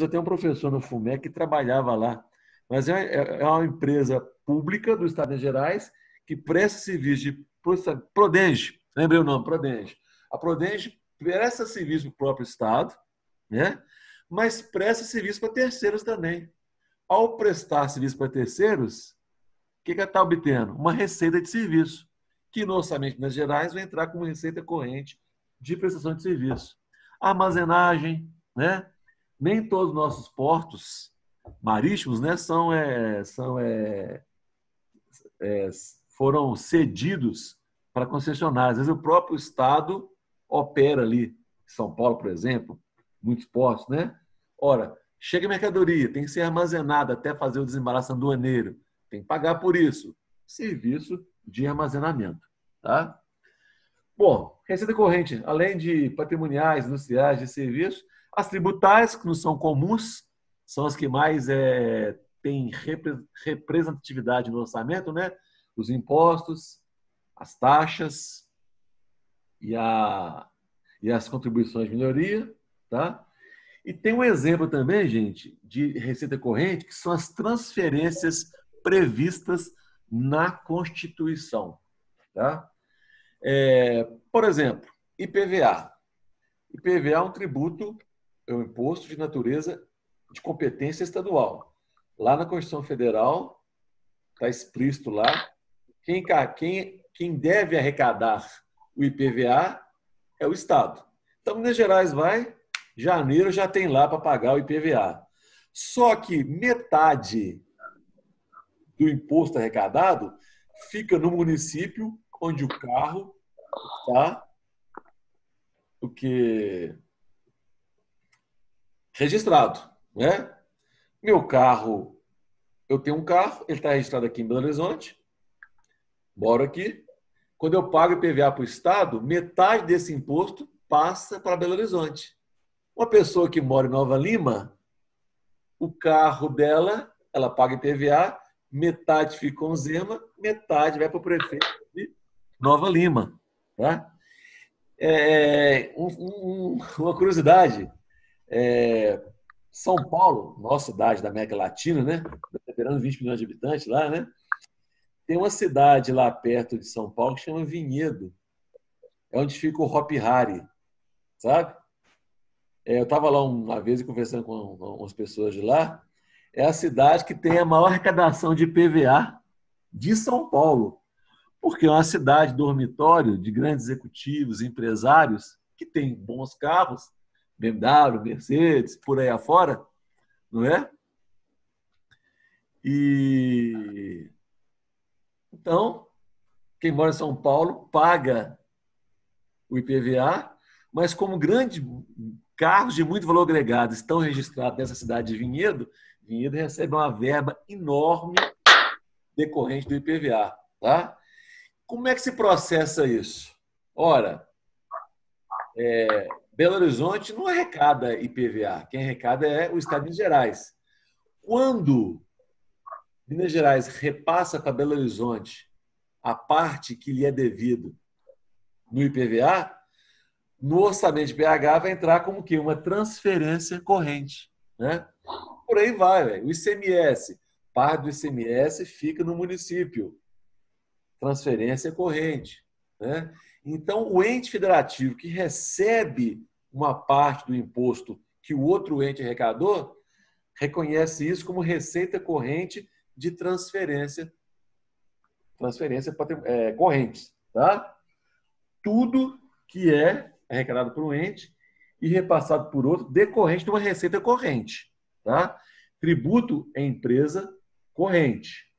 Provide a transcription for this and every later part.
Até um professor no FUMEC que trabalhava lá. Mas é uma empresa pública do Estado de Minas Gerais que presta serviço de Prodenge. Lembrei o nome, Prodenge. A Prodenge presta serviço para o próprio Estado, né? Mas presta serviço para terceiros também. Ao prestar serviço para terceiros, o que ela está obtendo? Uma receita de serviço, que no orçamento de Minas Gerais vai entrar como receita corrente de prestação de serviço. Armazenagem, né? Nem todos os nossos portos marítimos, né, foram cedidos para concessionárias. Às vezes o próprio Estado opera ali. Em São Paulo, por exemplo, muitos portos, né? Ora, chega mercadoria, tem que ser armazenada até fazer o desembaraço aduaneiro. Tem que pagar por isso. Serviço de armazenamento. Tá? Bom, receita corrente, além de patrimoniais, industriais, de serviços, as tributárias, que não são comuns, são as que mais têm representatividade no orçamento, né? Os impostos, as taxas e as contribuições de melhoria. Tá? E tem um exemplo também, gente, de receita corrente, que são as transferências previstas na Constituição. Tá? Por exemplo, IPVA. IPVA é um tributo, é um imposto de natureza de competência estadual. Lá na Constituição Federal está explícito lá, quem deve arrecadar o IPVA é o Estado. Então, Minas Gerais janeiro já tem lá para pagar o IPVA. Só que metade do imposto arrecadado fica no município onde o carro está registrado, né? Meu carro, eu tenho um carro, ele está registrado aqui em Belo Horizonte, moro aqui. Quando eu pago IPVA para o Estado, metade desse imposto passa para Belo Horizonte. Uma pessoa que mora em Nova Lima, o carro dela, ela paga IPVA, metade fica com o Zema, metade vai para o prefeito de Nova Lima. Tá? Uma curiosidade, São Paulo, nossa cidade da América Latina, né? Beirando 20 milhões de habitantes lá, né? Tem uma cidade lá perto de São Paulo que chama Vinhedo. É onde fica o Hopi Hari, sabe? Eu estava lá uma vez conversando com umas pessoas de lá. É a cidade que tem a maior arrecadação de IPVA de São Paulo, porque é uma cidade dormitório de grandes executivos, empresários que tem bons carros, BMW, Mercedes, por aí afora, não é? E então, quem mora em São Paulo paga o IPVA, mas como grandes carros de muito valor agregado estão registrados nessa cidade de Vinhedo, Vinhedo recebe uma verba enorme decorrente do IPVA. Tá? Como é que se processa isso? Ora, Belo Horizonte não arrecada IPVA, quem arrecada é o Estado de Minas Gerais. Quando Minas Gerais repassa para Belo Horizonte a parte que lhe é devido no IPVA, no orçamento de BH vai entrar como que uma transferência corrente, né? Por aí vai, véio. O ICMS, parte do ICMS fica no município, transferência corrente, né? Então, o ente federativo que recebe uma parte do imposto que o outro ente arrecadou, reconhece isso como receita corrente de transferência correntes, tá? Tudo que é arrecadado por um ente e repassado por outro decorrente de uma receita corrente, tá? Tributo é empresa corrente.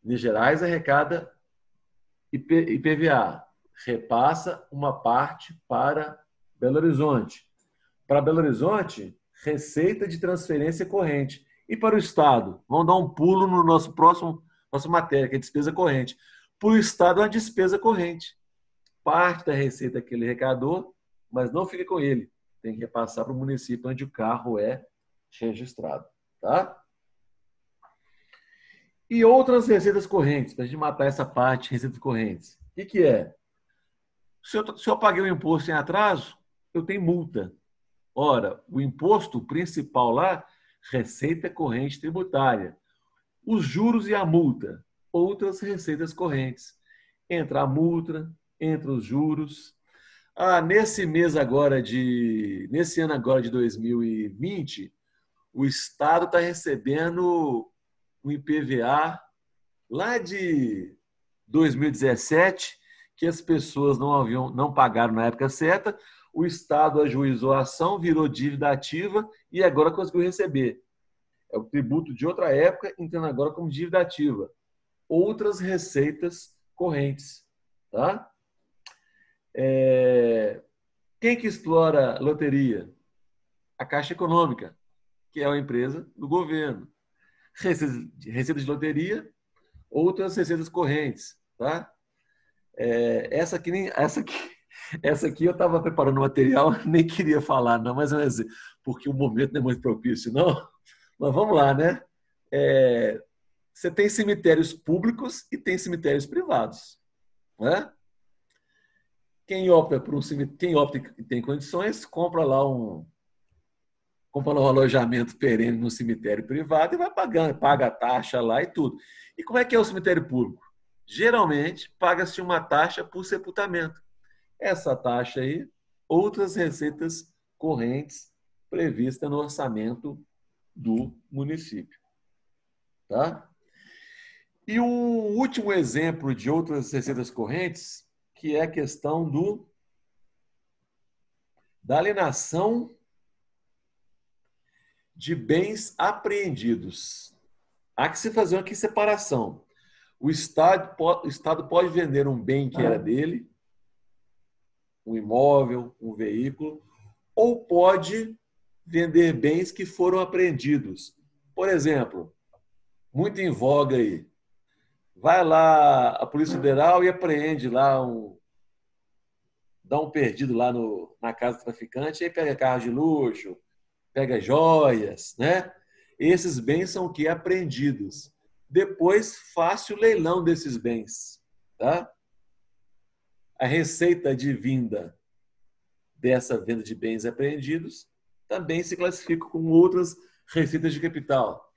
Minas Gerais arrecada IPVA, repassa uma parte para Belo Horizonte. Para Belo Horizonte, receita de transferência corrente. E para o Estado? Vamos dar um pulo no nossa matéria, que é despesa corrente. Para o Estado é uma despesa corrente. Parte da receita que ele arrecadou, mas não fica com ele. Tem que repassar para o município onde o carro é registrado. Tá? E outras receitas correntes, para a gente matar essa parte, receitas correntes. O que é? Se eu paguei o imposto em atraso, eu tenho multa. Ora, o imposto principal lá, receita corrente tributária. Os juros e a multa, outras receitas correntes. Entra a multa, entra os juros. Nesse ano agora de 2020, o Estado está recebendo um IPVA lá de 2017, que as pessoas não pagaram na época certa, o Estado ajuizou a ação, virou dívida ativa e agora conseguiu receber. É o tributo de outra época, entrando agora como dívida ativa. Outras receitas correntes. Tá? Quem que explora loteria? A Caixa Econômica, que é uma empresa do governo. Receita de loteria, outras receitas correntes. Tá? Essa aqui eu estava preparando o material, nem queria falar, não, mas porque o momento não é muito propício, não. Mas vamos lá, né? Você tem cemitérios públicos e tem cemitérios privados, né? Quem opta e tem condições, compra lá um alojamento perene no cemitério privado e vai pagando, paga a taxa lá e tudo. E como é que é o cemitério público? Geralmente, paga-se uma taxa por sepultamento. Essa taxa aí, outras receitas correntes previstas no orçamento do município. Tá? E o último exemplo de outras receitas correntes, que é a questão da alienação de bens apreendidos. Há que se fazer aqui separação. O Estado pode vender um bem que era dele, um imóvel, um veículo, ou pode vender bens que foram apreendidos. Por exemplo, muito em voga aí, vai lá a Polícia Federal e apreende lá dá um perdido lá na casa do traficante, aí pega carro de luxo, pega joias, né? Esses bens são o que? Apreendidos. Depois, fácil leilão desses bens, tá? A receita advinda dessa venda de bens apreendidos também se classifica como outras receitas de capital.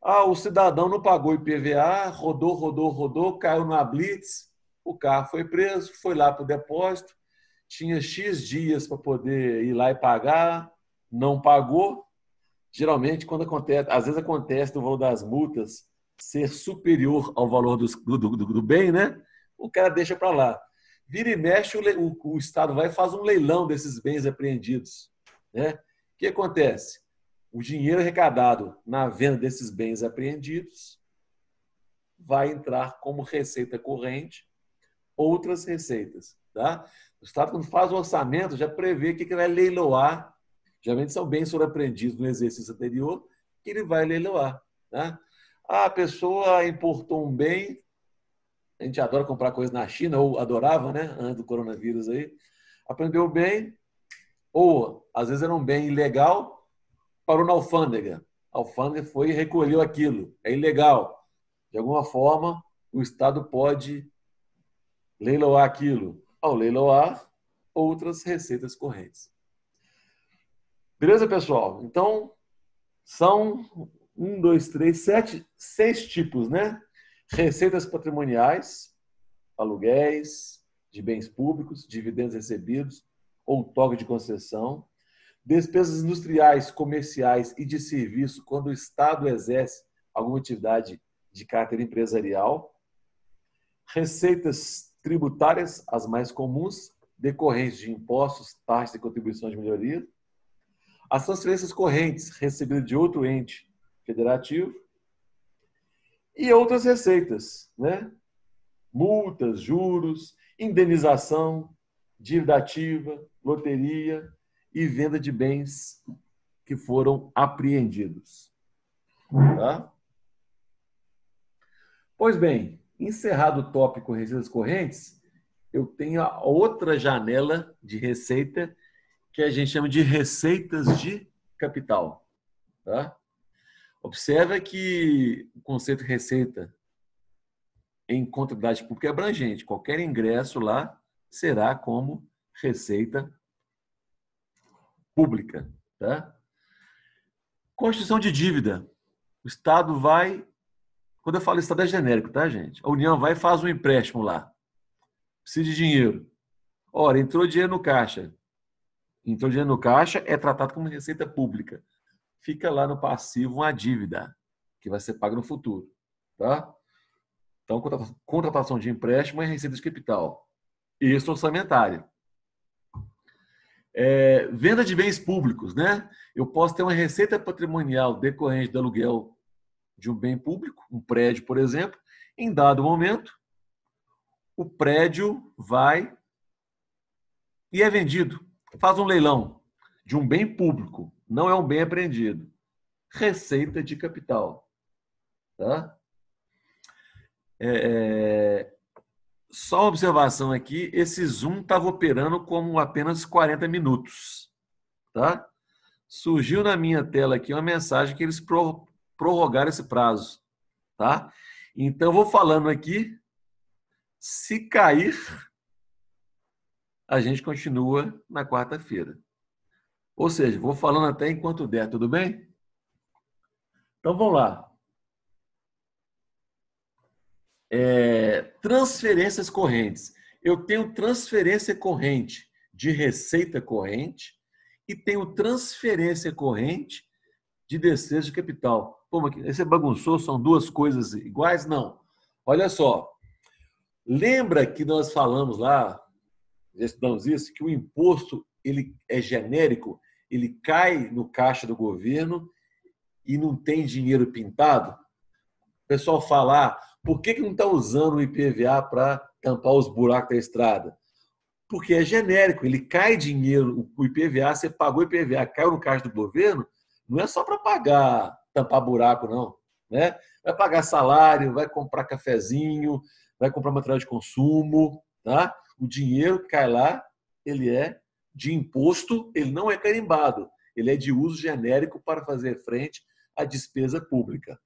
O cidadão não pagou IPVA, rodou, caiu numa blitz, o carro foi preso, foi lá para o depósito, tinha X dias para poder ir lá e pagar, não pagou. Geralmente, às vezes acontece o valor das multas ser superior ao valor do bem, né? O cara deixa para lá. Vira e mexe, o Estado vai e faz um leilão desses bens apreendidos. Né? O que acontece? O dinheiro arrecadado na venda desses bens apreendidos vai entrar como receita corrente, outras receitas. Tá? O Estado, quando faz o orçamento, já prevê que vai leiloar. Geralmente são bens foram apreendidos no exercício anterior, que ele vai leiloar. Tá? A pessoa importou um bem, a gente adora comprar coisas na China, ou adorava, né? Antes do coronavírus aí. Aprendeu bem, ou às vezes era um bem ilegal, parou na alfândega. A alfândega foi e recolheu aquilo. É ilegal. De alguma forma, o Estado pode leiloar aquilo. Ao leiloar, outras receitas correntes. Beleza, pessoal? Então, são 6 tipos, né? Receitas patrimoniais, aluguéis de bens públicos, dividendos recebidos, outorga de concessão, despesas industriais, comerciais e de serviço quando o Estado exerce alguma atividade de caráter empresarial, receitas tributárias, as mais comuns, decorrentes de impostos, taxas e contribuições de melhoria, as transferências correntes recebidas de outro ente federativo e outras receitas, né? Multas, juros, indenização, dívida ativa, loteria e venda de bens que foram apreendidos. Tá? Pois bem, encerrado o tópico receitas correntes, eu tenho a outra janela de receita que a gente chama de receitas de capital. Tá? Observa que o conceito de receita em contabilidade pública é abrangente. Qualquer ingresso lá será como receita pública. Tá? Constituição de dívida. O Estado vai... Quando eu falo Estado é genérico, tá, gente? A União vai e faz um empréstimo lá. Precisa de dinheiro. Ora, entrou dinheiro no caixa. Entrou dinheiro no caixa, é tratado como receita pública. Fica lá no passivo uma dívida que vai ser paga no futuro. Tá? Então, contratação de empréstimo é receita de capital. Isso orçamentária. Venda de bens públicos, né? Eu posso ter uma receita patrimonial decorrente do aluguel de um bem público, um prédio, por exemplo. Em dado momento, o prédio vai e é vendido. Faz um leilão de um bem público, não é um bem apreendido. Receita de capital. Tá? Só uma observação aqui, esse Zoom estava operando como apenas 40 minutos. Tá? Surgiu na minha tela aqui uma mensagem que eles prorrogaram esse prazo. Tá? Então, eu vou falando aqui, se cair, a gente continua na quarta-feira. Ou seja, vou falando até enquanto der, tudo bem? Então, vamos lá. Transferências correntes. Eu tenho transferência corrente de receita corrente e tenho transferência corrente de despesa de capital. Pô, mas você bagunçou? São duas coisas iguais? Não. Olha só. Lembra que nós falamos lá, já estudamos isso, que o imposto ele é genérico, ele cai no caixa do governo e não tem dinheiro pintado? O pessoal fala, por que não está usando o IPVA para tampar os buracos da estrada? Porque é genérico, ele cai dinheiro, o IPVA, você pagou o IPVA, caiu no caixa do governo, não é só para pagar, tampar buraco, não. Né? Vai pagar salário, vai comprar cafezinho, vai comprar material de consumo. Tá? O dinheiro que cai lá, ele é de imposto, ele não é carimbado, ele é de uso genérico para fazer frente à despesa pública.